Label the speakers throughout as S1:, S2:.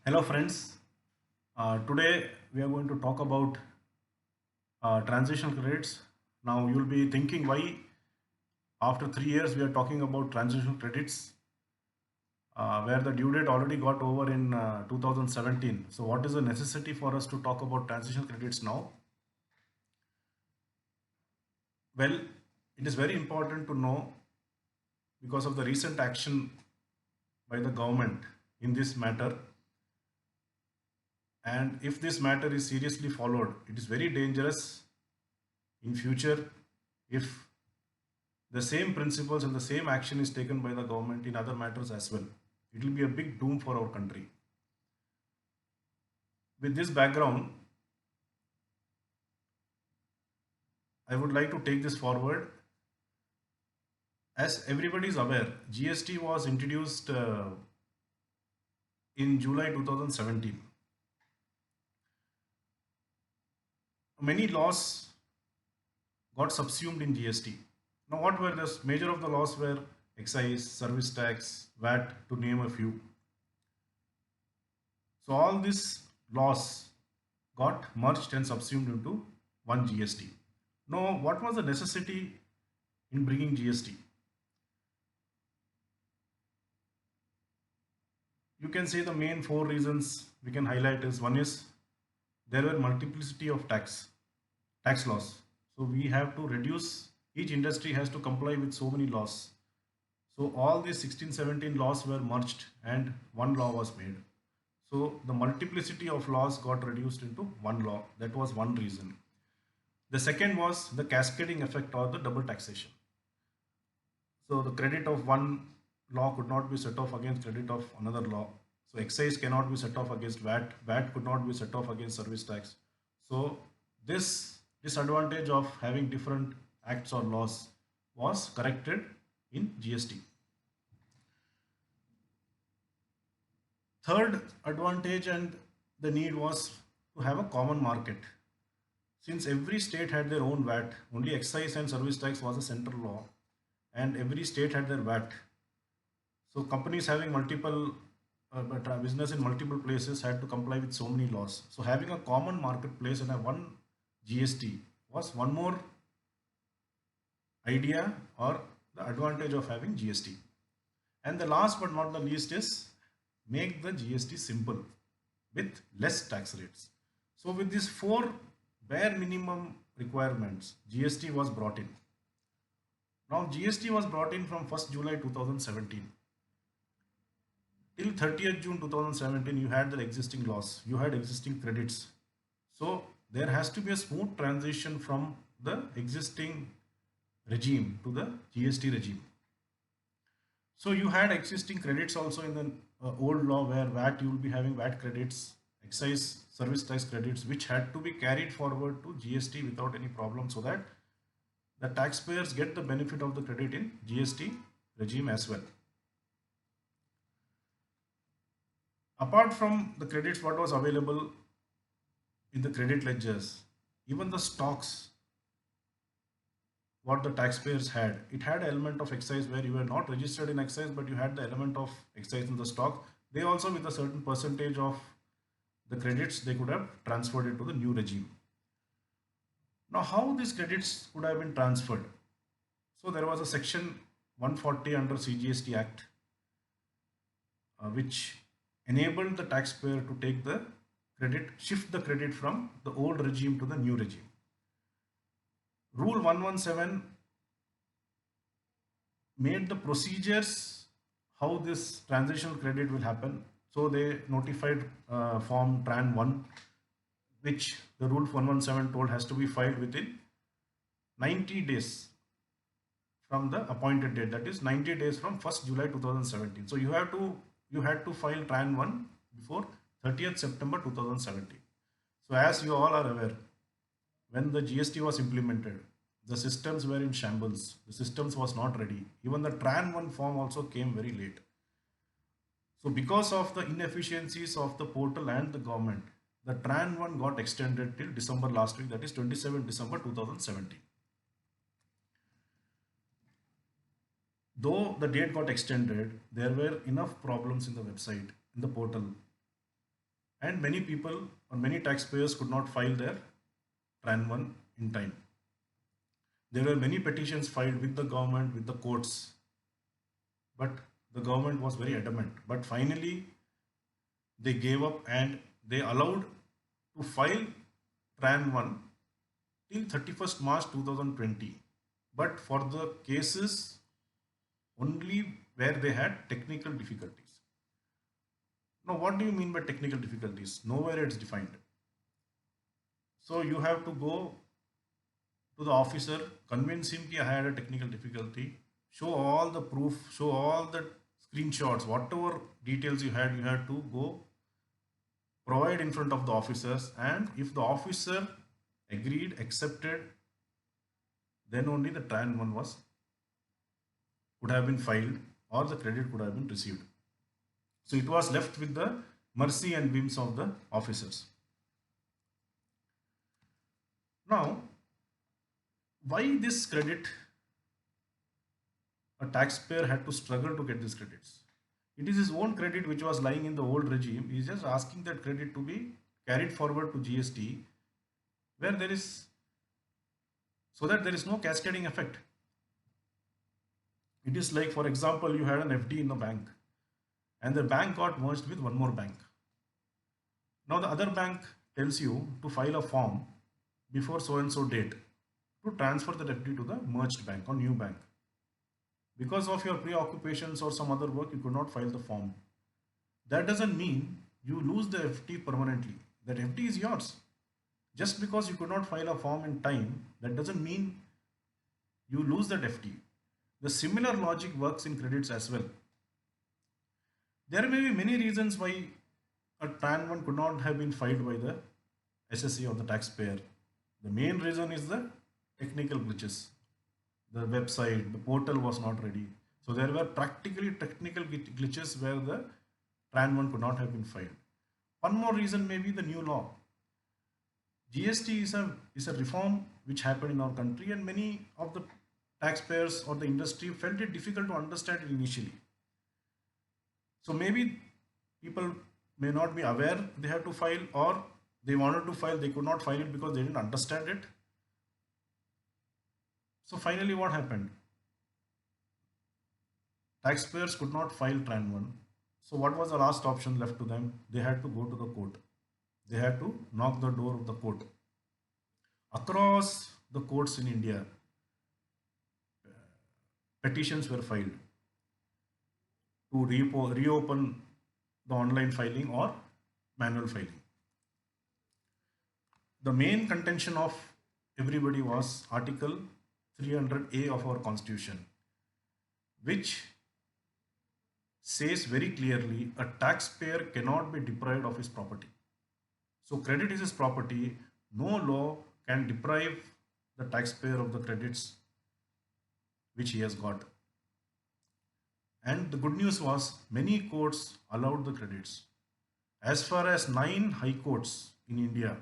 S1: Hello, friends. Today we are going to talk about transitional credits. Now, you'll be thinking why, after 3 years, we are talking about transitional credits, where the due date already got over in 2017. So, what is the necessity for us to talk about transitional credits now? Well, it is very important to know because of the recent action by the government in this matter. And if this matter is seriously followed, it is very dangerous in future if the same principles and the same action is taken by the government in other matters as well. It will be a big doom for our country. With this background, I would like to take this forward. As everybody is aware, GST was introduced in July 2017. Many laws got subsumed in GST. Now, what were the major of the laws were excise, service tax, VAT, to name a few. So all these laws got merged and subsumed into one GST. Now, what was the necessity in bringing GST? You can say the main four reasons we can highlight is: one is there were multiplicity of tax laws. So we have to reduce, each industry has to comply with so many laws. So all these 16, 17 laws were merged and one law was made. So the multiplicity of laws got reduced into one law. That was one reason. The second was the cascading effect or the double taxation. So the credit of one law could not be set off against credit of another law. So excise cannot be set off against VAT. VAT could not be set off against service tax. So this disadvantage of having different acts or laws was corrected in GST. Third advantage and the need was to have a common market. Since every state had their own VAT, only excise and service tax was a central law, and every state had their VAT. So companies having multiple business in multiple places had to comply with so many laws. So having a common marketplace and a one GST was one more idea or the advantage of having GST. And the last but not the least is make the GST simple with less tax rates. So with these four bare minimum requirements, GST was brought in. Now GST was brought in from 1st July 2017. Till 30th June 2017, you had the existing laws, you had existing credits. So there has to be a smooth transition from the existing regime to the GST regime. So you had existing credits also in the old law, where VAT, you will be having VAT credits, excise service tax credits, which had to be carried forward to GST without any problem, so that the taxpayers get the benefit of the credit in GST regime as well. Apart from the credits what was available in the credit ledgers, even the stocks what the taxpayers had, it had an element of excise where you were not registered in excise, but you had the element of excise in the stock. They also, with a certain percentage of the credits, they could have transferred it to the new regime. Now, how these credits could have been transferred? So there was a section 140 under CGST Act, which enabled the taxpayer to take the credit, shift the credit from the old regime to the new regime. Rule 117 made the procedures how this transitional credit will happen. So they notified form Tran 1, which the rule 117 told has to be filed within 90 days from the appointed date, that is 90 days from 1st July 2017. So you had to file Tran 1 before 30th September 2017. So as you all are aware, when the GST was implemented, the systems were in shambles. The systems was not ready. Even the Tran 1 form also came very late. So because of the inefficiencies of the portal and the government, the Tran 1 got extended till December last week, that is 27 December 2017. Though the date got extended, there were enough problems in the website, in the portal. and many people or many taxpayers could not file their Tran 1 in time. There were many petitions filed with the government, with the courts, but the government was very adamant. But finally, they gave up and they allowed to file Tran 1 till 31st March 2020. But for the cases only where they had technical difficulties. Now, what do you mean by technical difficulties? Nowhere it's defined. So you have to go to the officer, convince him that I had a technical difficulty, show all the proof, show all the screenshots, whatever details you had to go provide in front of the officers, and if the officer agreed, accepted, then only the Tran 1 was would have been filed or the credit could have been received. So it was left with the mercy and whims of the officers. Now, why this credit? A taxpayer had to struggle to get these credits. It is his own credit which was lying in the old regime. He is just asking that credit to be carried forward to GST, where there is, so that there is no cascading effect. It is like, for example, you had an FD in the bank and the bank got merged with one more bank. Now the other bank tells you to file a form before so and so date to transfer the FD to the merged bank or new bank. Because of your preoccupations or some other work, you could not file the form. That doesn't mean you lose the FD permanently. That FD is yours. Just because you could not file a form in time, that doesn't mean you lose that FD. The similar logic works in credits as well. There may be many reasons why a Tran 1 could not have been filed by the SSE or the taxpayer. The main reason is the technical glitches. The website, the portal was not ready. So there were practically technical glitches where the Tran 1 could not have been filed. One more reason may be the new law. GST is a reform which happened in our country, and many of the taxpayers or the industry felt it difficult to understand it initially. So maybe people may not be aware they have to file, or they wanted to file, they could not file it because they didn't understand it. So finally what happened? Taxpayers could not file Tran 1. So what was the last option left to them? They had to go to the court. They had to knock the door of the court. Across the courts in India, petitions were filed to reopen the online filing or manual filing. The main contention of everybody was Article 300A of our Constitution, which says very clearly a taxpayer cannot be deprived of his property. So credit is his property. No law can deprive the taxpayer of the credits which he has got. And the good news was many courts allowed the credits. As far as 9 high courts in India,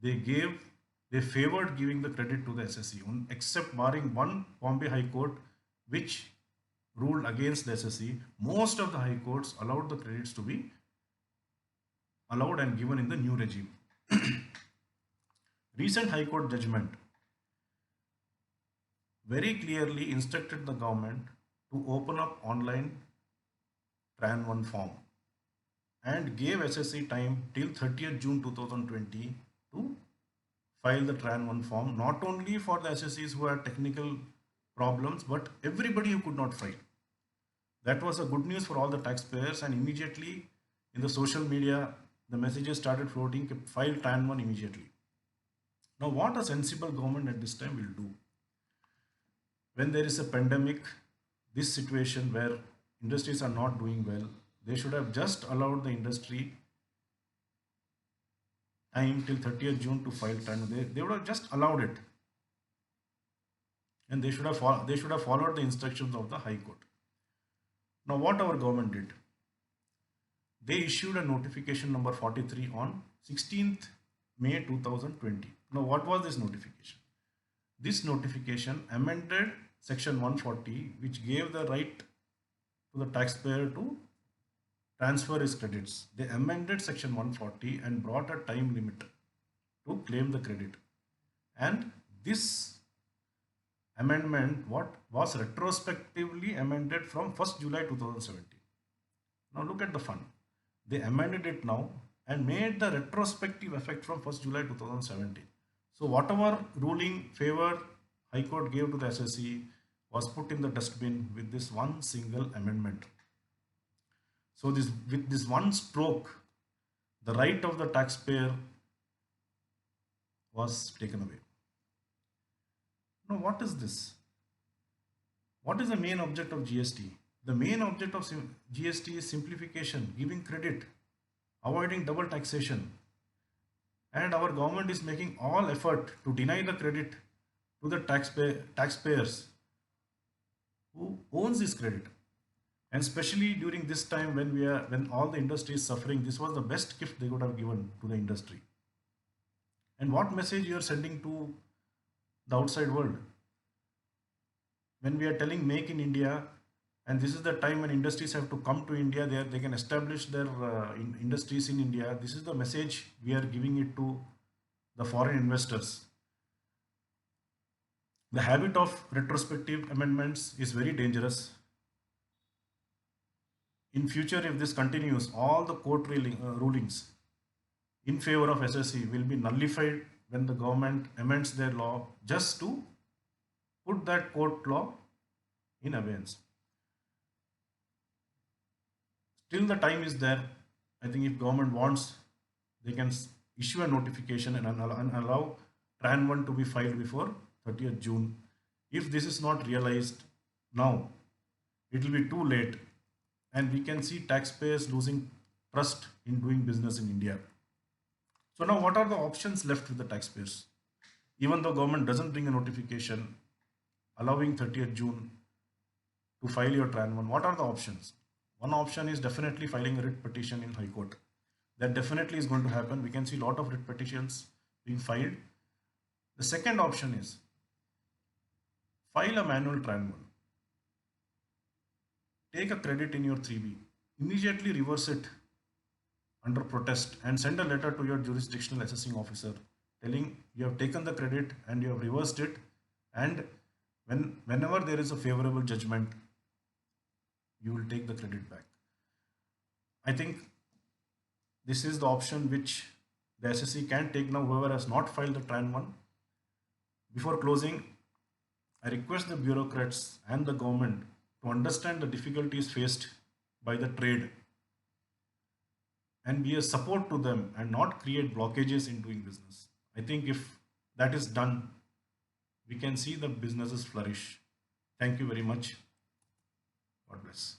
S1: they favored giving the credit to the SSE, except barring one Bombay High Court, which ruled against the SSE. Most of the high courts allowed the credits to be allowed and given in the new regime. Recent High Court judgment very clearly instructed the government to open up online Tran 1 form and gave SSE time till 30th June 2020 to file the Tran 1 form, not only for the SSEs who had technical problems, but everybody who could not file. That was a good news for all the taxpayers, and immediately in the social media, the messages started floating, file Tran 1 immediately. Now, what a sensible government at this time will do? When there is a pandemic, this situation where industries are not doing well, they should have just allowed the industry time till 30th June to file Tran 1. They would have just allowed it. And they should have followed the instructions of the High Court. Now, what our government did? They issued a notification number 43 on 16th May 2020. Now, what was this notification? This notification amended section 140, which gave the right to the taxpayer to transfer his credits. They amended Section 140 and brought a time limit to claim the credit. And this amendment what was retrospectively amended from 1st July 2017. Now look at the fun. They amended it now and made the retrospective effect from 1st July 2017. So whatever ruling favor High Court gave to the SSE was put in the dustbin with this one single amendment. So this with this one stroke, the right of the taxpayer was taken away. Now what is this? What is the main object of GST? The main object of GST is simplification, giving credit, avoiding double taxation. And our government is making all effort to deny the credit to the taxpayers who owns this credit. And especially during this time when all the industry is suffering, this was the best gift they could have given to the industry. And what message you are sending to the outside world? When we are telling make in India, and this is the time when industries have to come to India, they can establish their industries in India. This is the message we are giving it to the foreign investors. The habit of retrospective amendments is very dangerous. In future, if this continues, all the court rulings in favor of SSE will be nullified when the government amends their law just to put that court law in abeyance. Still the time is there. I think if government wants, they can issue a notification and allow Tran 1 to be filed before 30th June. If this is not realized now, it will be too late, and we can see taxpayers losing trust in doing business in India. So now what are the options left with the taxpayers? Even though government doesn't bring a notification allowing 30th June to file your Tran 1, what are the options? One option is definitely filing a writ petition in High Court. That definitely is going to happen. We can see a lot of writ petitions being filed. The second option is file a manual Tran 1. Take a credit in your 3B. Immediately reverse it under protest and send a letter to your jurisdictional assessing officer telling you have taken the credit and you have reversed it, and whenever there is a favorable judgment, you will take the credit back. I think this is the option which the SSE can take now, whoever has not filed the Tran 1. Before closing, I request the bureaucrats and the government to understand the difficulties faced by the trade and be a support to them and not create blockages in doing business. I think if that is done, we can see the businesses flourish. Thank you very much. God bless.